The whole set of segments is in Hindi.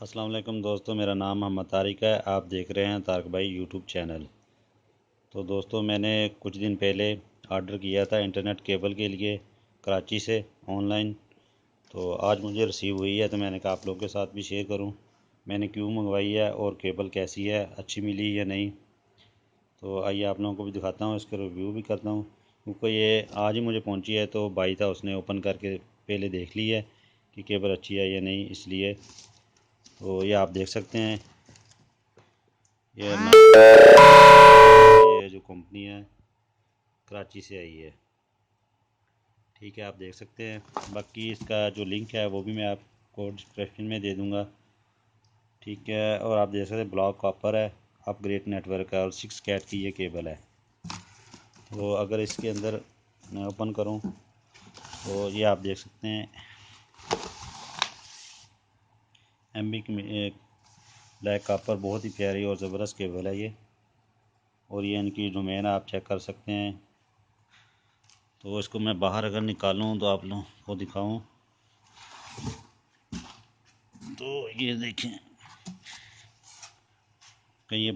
अस्सलाम वालेकुम दोस्तों, मेरा नाम मोहम्मद तारिक है। आप देख रहे हैं तारिक भाई यूट्यूब चैनल। तो दोस्तों, मैंने कुछ दिन पहले ऑर्डर किया था इंटरनेट केबल के लिए कराची से ऑनलाइन। तो आज मुझे रिसीव हुई है, तो मैंने कहा आप लोगों के साथ भी शेयर करूं मैंने क्यों मंगवाई है और केबल कैसी है, अच्छी मिली या नहीं। तो आइए आप लोगों को भी दिखाता हूँ, इसका रिव्यू भी करता हूँ, क्योंकि ये आज ही मुझे पहुँची है। तो भाई था, उसने ओपन करके पहले देख ली है कि केबल अच्छी है या नहीं, इसलिए। तो ये आप देख सकते हैं, ये जो कंपनी है कराची से आई है। ठीक है, आप देख सकते हैं। बाकी इसका जो लिंक है वो भी मैं आपको डिस्क्रिप्शन में दे दूंगा। ठीक है, और आप देख सकते हैं ब्लॉक कॉपर है, अपग्रेड नेटवर्क है और 6 कैट की ये केबल है। तो अगर इसके अंदर मैं ओपन करूं तो ये आप देख सकते हैं एमबी की ब्लैक कॉपर, बहुत ही प्यारी और ज़बरदस्त केबल है ये। और ये इनकी डोमेन आप चेक कर सकते हैं। तो इसको मैं बाहर अगर निकालूं तो आप लोगों को दिखाऊं, तो ये देखें कि ये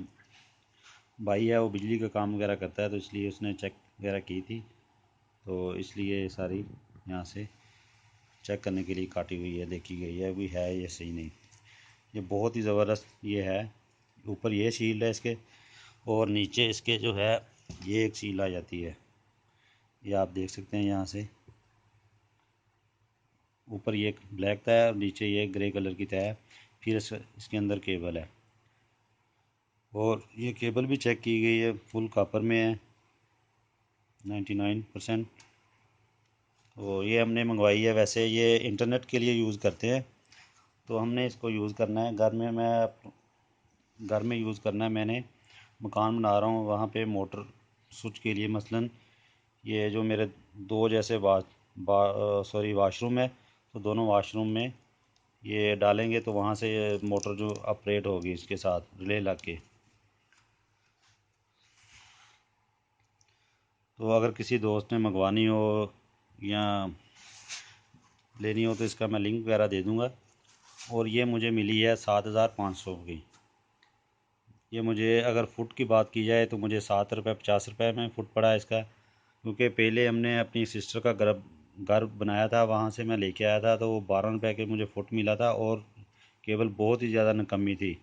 भाई है वो बिजली का काम वगैरह करता है, तो इसलिए उसने चेक वगैरह की थी। तो इसलिए सारी यहाँ से चेक करने के लिए काटी हुई है, देखी गई है भी है ये सही नहीं। ये बहुत ही ज़बरदस्त ये है। ऊपर ये शील्ड है इसके, और नीचे इसके जो है ये एक शील्ड आ जाती है, ये आप देख सकते हैं। यहाँ से ऊपर ये ब्लैक तय है और नीचे ये ग्रे कलर की तय है। फिर इसके अंदर केबल है, और ये केबल भी चेक की गई है, फुल कॉपर में है 99%। तो ये हमने मंगवाई है। वैसे ये इंटरनेट के लिए यूज़ करते हैं, तो हमने इसको यूज़ करना है घर में। घर में यूज़ करना है। मैंने मकान बना रहा हूँ, वहाँ पे मोटर स्विच के लिए मसलन ये जो मेरे दो जैसे वाशरूम है, तो दोनों वाशरूम में ये डालेंगे तो वहाँ से ये मोटर जो ऑपरेट होगी इसके साथ रिले लग के। तो अगर किसी दोस्त ने मंगवानी हो या लेनी हो तो इसका मैं लिंक वगैरह दे दूँगा। और ये मुझे मिली है 7,500 की। ये मुझे अगर फ़ुट की बात की जाए तो मुझे 7 रुपये 50 रुपये में फ़ुट पड़ा है इसका। क्योंकि पहले हमने अपनी सिस्टर का घर बनाया था, वहाँ से मैं लेके आया था, तो वो 12 रुपये के मुझे फ़ुट मिला था, और केबल बहुत ही ज़्यादा निकम्मी थी।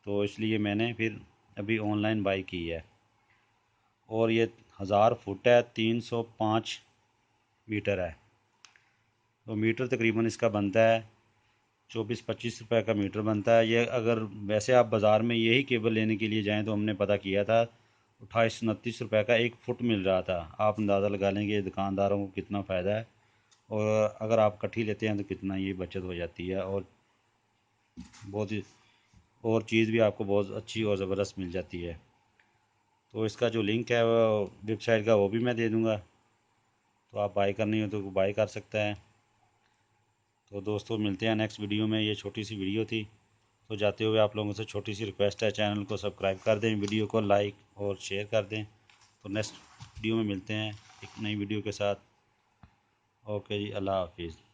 तो इसलिए मैंने फिर अभी ऑनलाइन बाई की है। और ये 1000 फुट है, 305 मीटर है। तो मीटर तकरीबन इसका बनता है 24-25 रुपये का मीटर बनता है ये। अगर वैसे आप बाज़ार में यही केबल लेने के लिए जाएं तो हमने पता किया था 28-29 रुपये का एक फ़ुट मिल रहा था। आप अंदाज़ा लगा लेंगे दुकानदारों को कितना फ़ायदा है, और अगर आप इकट्ठी लेते हैं तो कितना ये बचत हो जाती है, और बहुत ही और चीज़ भी आपको बहुत अच्छी और ज़बरदस्त मिल जाती है। तो इसका जो लिंक है वो वेबसाइट का, वो भी मैं दे दूँगा। तो आप बाई करनी हो तो बाई कर सकते हैं। तो दोस्तों, मिलते हैं नेक्स्ट वीडियो में। ये छोटी सी वीडियो थी। तो जाते हुए आप लोगों से छोटी सी रिक्वेस्ट है, चैनल को सब्सक्राइब कर दें, वीडियो को लाइक और शेयर कर दें। तो नेक्स्ट वीडियो में मिलते हैं एक नई वीडियो के साथ। ओके जी, अल्लाह हाफिज़।